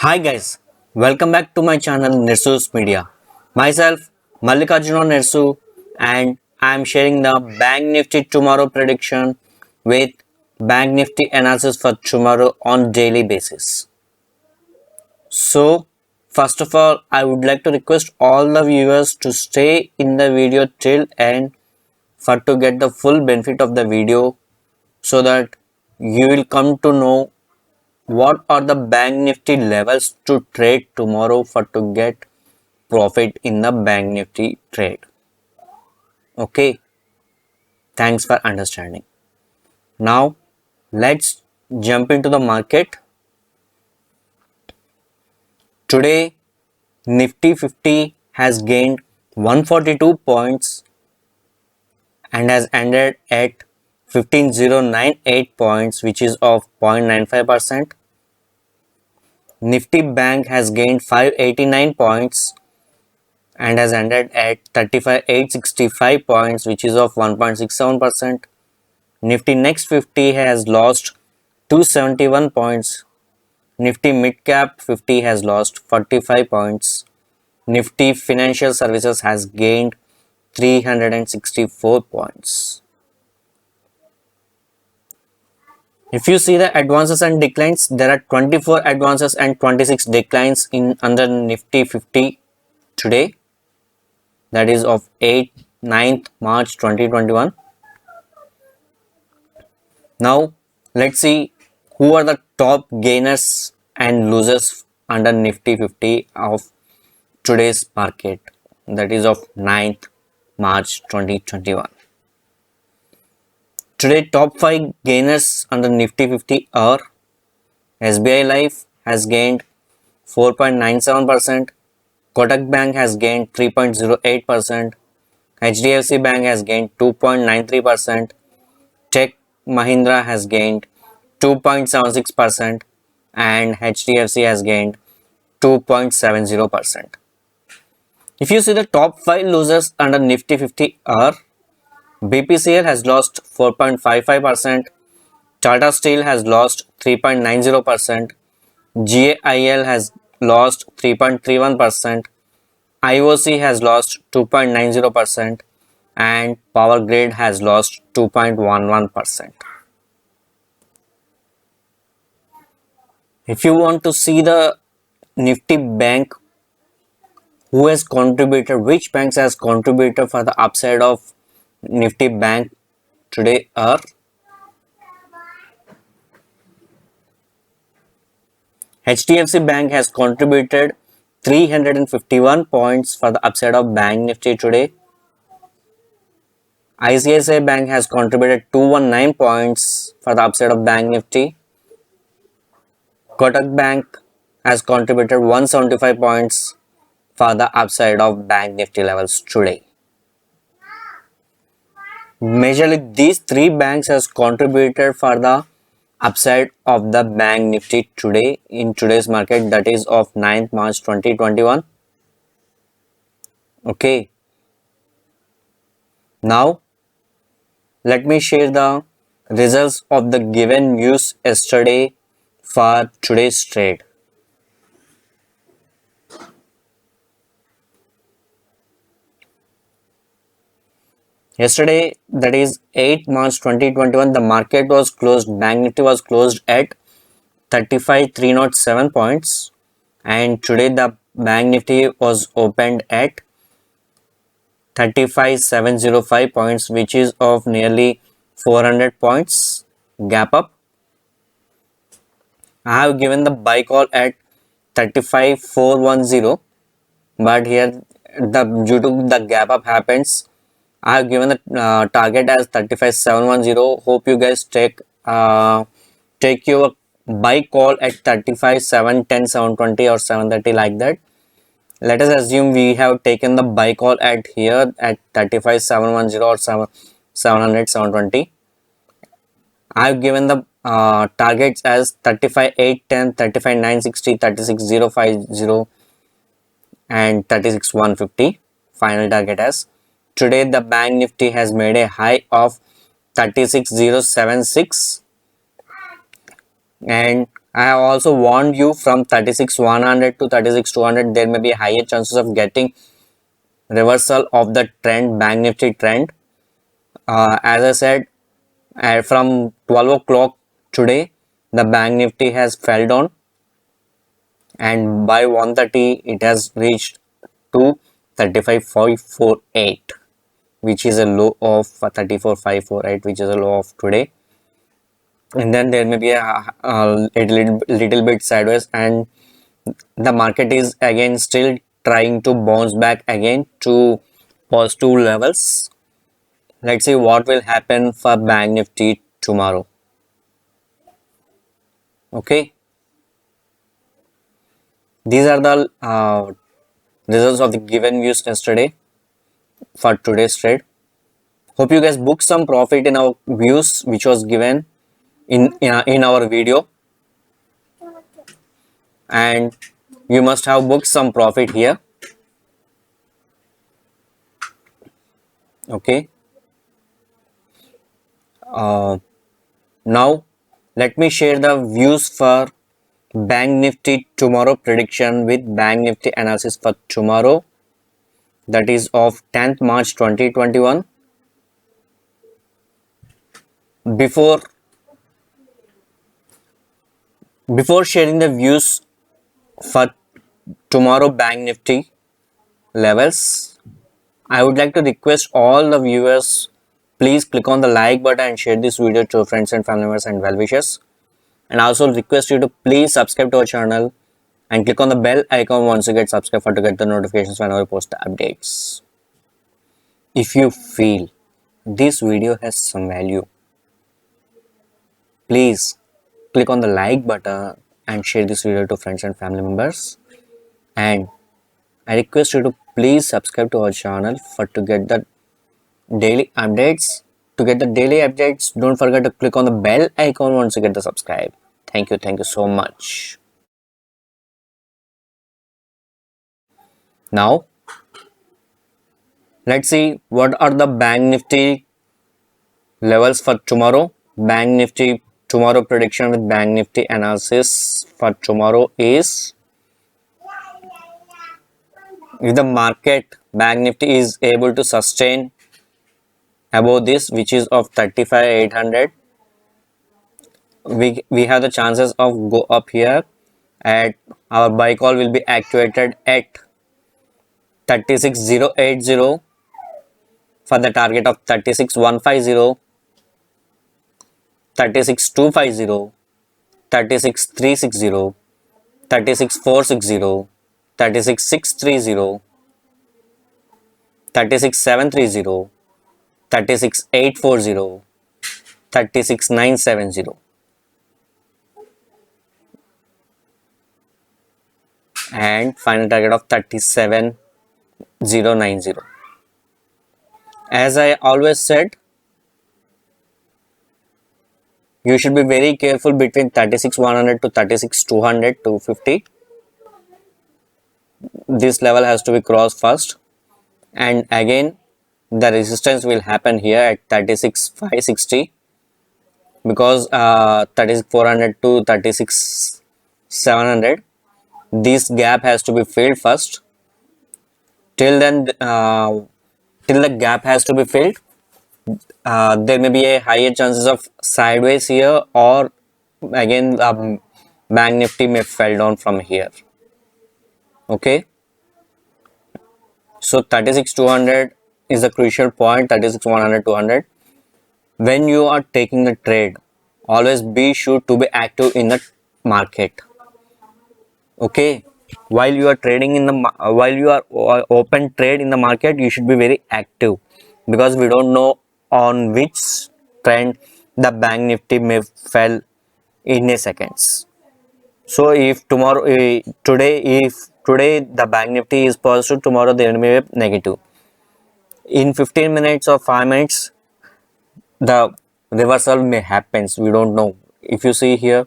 Hi guys, welcome back to my channel Nirsu's Media. Myself Mallikarjuna Nirsu and I am sharing the Bank Nifty tomorrow prediction with Bank Nifty analysis for tomorrow on daily basis. So first of all, I would like to request all the viewers to stay in the video till end for to get the full benefit of the video so that you will come to know what are the bank nifty levels to trade tomorrow for to get profit in the bank nifty trade. Okay, thanks for understanding. Now let's jump into the market. Today Nifty 50 has gained 142 points and has ended at 15098 points, which is of 0.95%. Nifty Bank has gained 589 points and has ended at 35,865 points, which is of 1.67%. Nifty Next 50 has lost 271 points. Nifty Mid Cap 50 has lost 45 points. Nifty Financial Services has gained 364 points. If you see the advances and declines, there are 24 advances and 26 declines in under Nifty 50 today. That is of 9th March 2021. Now let's see who are the top gainers and losers under Nifty 50 of today's market, that is of 9th March 2021. Today top 5 gainers under Nifty 50 are SBI Life has gained 4.97%, Kotak Bank has gained 3.08%, HDFC Bank has gained 2.93%, Tech Mahindra has gained 2.76% and HDFC has gained 2.70%. If you see the top 5 losers under Nifty 50 are BPCL has lost 4.55%, Tata Steel has lost 3.90%, GAIL has lost 3.31%, IOC has lost 2.90% and Power Grid has lost 2.11%. If you want to see the Nifty Bank who has contributed, which banks has contributed for the upside of Nifty Bank today are HDFC Bank has contributed 351 points for the upside of Bank Nifty today. ICICI Bank has contributed 219 points for the upside of Bank Nifty. Kotak Bank has contributed 175 points for the upside of Bank Nifty levels today. Majorly these three banks has contributed for the upside of the Bank Nifty today in today's market, that is of 9th March 2021. Okay. Now let me share the results of the given news yesterday for today's trade. Yesterday, that is 8th March 2021, the market was closed, Bank Nifty was closed at 35,307 points and today the Bank Nifty was opened at 35,705 points, which is of nearly 400 points gap up. I have given the buy call at 35,410, but here due to the gap up happens, I have given the target as 35,710. Hope you guys take your buy call at 35,710, 720 or 730 like that. Let us assume we have taken the buy call at here at 35,710 or 700, 720. I have given the targets as 35,810, 35,960, 36,050 and 36,150. Final target as today the Bank Nifty has made a high of 36,076 and I have also warned you from 36,100 to 36,200 there may be higher chances of getting reversal of the trend, Bank Nifty trend. As I said, from 12 o'clock today, the Bank Nifty has fell down, and by 1:30 it has reached to 35,548, which is a low of 34,548, which is a low of today. And then there may be a little bit sideways, and the market is again still trying to bounce back again to positive levels. Let's see what will happen for Bank Nifty tomorrow. Okay, these are the results of the given views yesterday for today's trade. Hope you guys booked some profit in our views which was given in our video, and you must have booked some profit here. Okay, now let me share the views for Bank Nifty tomorrow prediction with Bank Nifty analysis for tomorrow, that is of 10th March 2021. Before sharing the views for tomorrow Bank Nifty levels, I would like to request all the viewers, please click on the like button and share this video to your friends and family members and well wishers. And I also request you to please subscribe to our channel and click on the bell icon once you get subscribed to get the notifications whenever we post the updates. If you feel this video has some value, please click on the like button and share this video to friends and family members. And I request you to please subscribe to our channel to get the daily updates. To get the daily updates, don't forget to click on the bell icon once you get the subscribe. Thank you so much. Now, let's see what are the Bank Nifty levels for tomorrow. Bank Nifty tomorrow prediction with Bank Nifty analysis for tomorrow is, if the market Bank Nifty is able to sustain above this, which is of 35,800, we have the chances of go up here. At our buy call will be activated at 36,080 for the target of 36,150, 36,250, 36,360, 36,460, 36,630, 36,730, 36,840, 36,970, and final target of 37,090. As I always said, you should be very careful between 36,100 to 36,200 to 50. This level has to be crossed first, and again the resistance will happen here at 36,560, because 36,400 to 36,700, this gap has to be filled first. Till then, till the gap has to be filled, there may be a higher chances of sideways here, or again Bank Nifty may fall down from here. Okay, so 36,200 is a crucial point. 36,100, 200. When you are taking the trade, always be sure to be active in the market. Okay, while you are trading in the while you are open trade in the market, you should be very active, because we don't know on which trend the Bank Nifty may fall in a seconds. So if tomorrow if today the Bank Nifty is positive, tomorrow there may be negative. In 15 minutes or 5 minutes, the reversal may happen. We don't know. If you see here,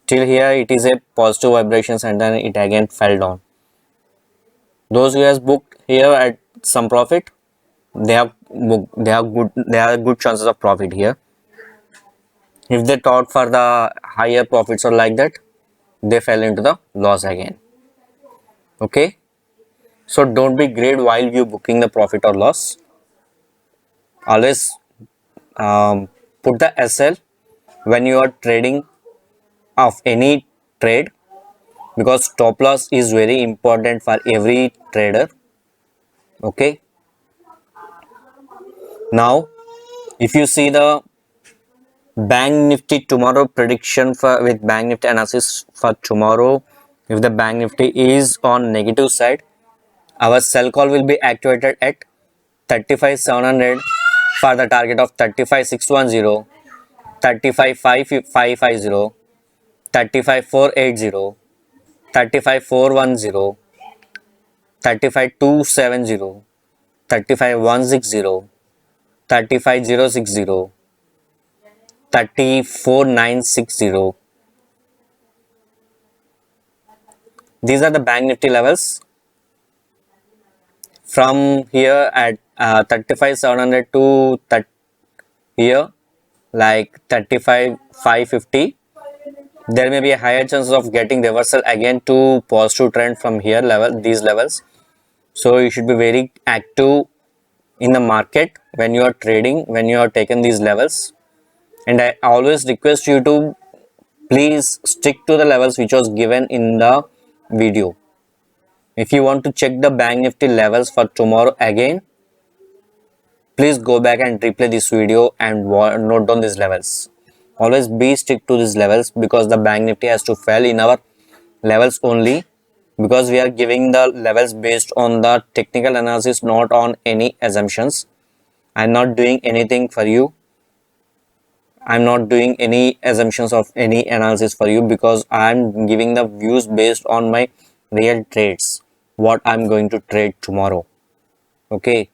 till here it is a positive vibrations, and then it again fell down. Those who has booked here at some profit, they have good chances of profit here. If they thought for the higher profits or like that, they fell into the loss again. Okay, so don't be greedy while you booking the profit or loss. Always put the SL when you are trading of any trade, because stop loss is very important for every trader. Okay, now if you see the bank nifty tomorrow prediction for with bank nifty analysis for tomorrow, if the bank nifty is on negative side, our sell call will be activated at 35,700 for the target of 35,610, 35,550, 35,480, 35,410, 35,270, 35,160, 35,060, 34,960. These are the bank nifty levels. From here at 35,700 to here, like 35,550, there may be a higher chance of getting reversal again to positive trend from here level, these levels. So you should be very active in the market when you are trading, when you are taking these levels. And I always request you to please stick to the levels which was given in the video. If you want to check the bank nifty levels for tomorrow again, please go back and replay this video and note down these levels. Always be stick to these levels, because the bank nifty has to fall in our levels only, because we are giving the levels based on the technical analysis, not on any assumptions. I'm not doing anything for you. I'm not doing any assumptions of any analysis for you, because I'm giving the views based on my real trades, what I'm going to trade tomorrow. Okay,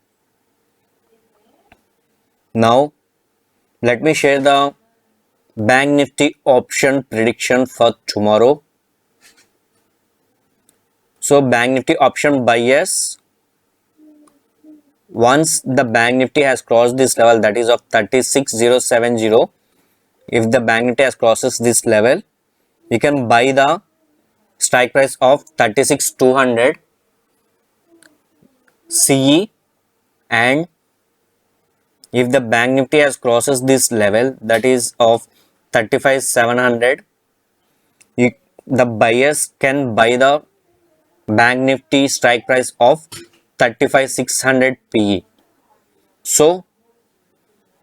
now let me share the bank nifty option prediction for tomorrow. So bank nifty option bias, once the bank nifty has crossed this level, that is of 36,070, if the bank nifty has crosses this level, you can buy the strike price of 36,200 CE, and if the bank nifty has crosses this level, that is of 35,700, the buyers can buy the bank nifty strike price of 35,600 PE. So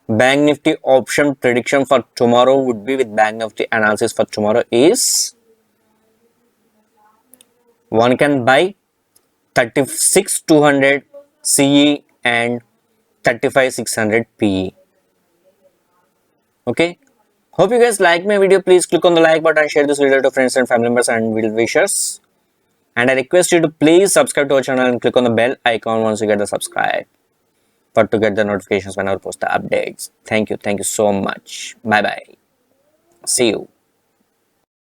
bank nifty option prediction for tomorrow would be, with bank nifty analysis for tomorrow is, one can buy 36,200 CE and 35,600 PE. Okay, hope you guys like my video. Please click on the like button and share this video to friends and family members and well wishers. And I request you to please subscribe to our channel and click on the bell icon once you get the subscribe, for to get the notifications when I post the updates. Thank you so much. Bye bye, see you.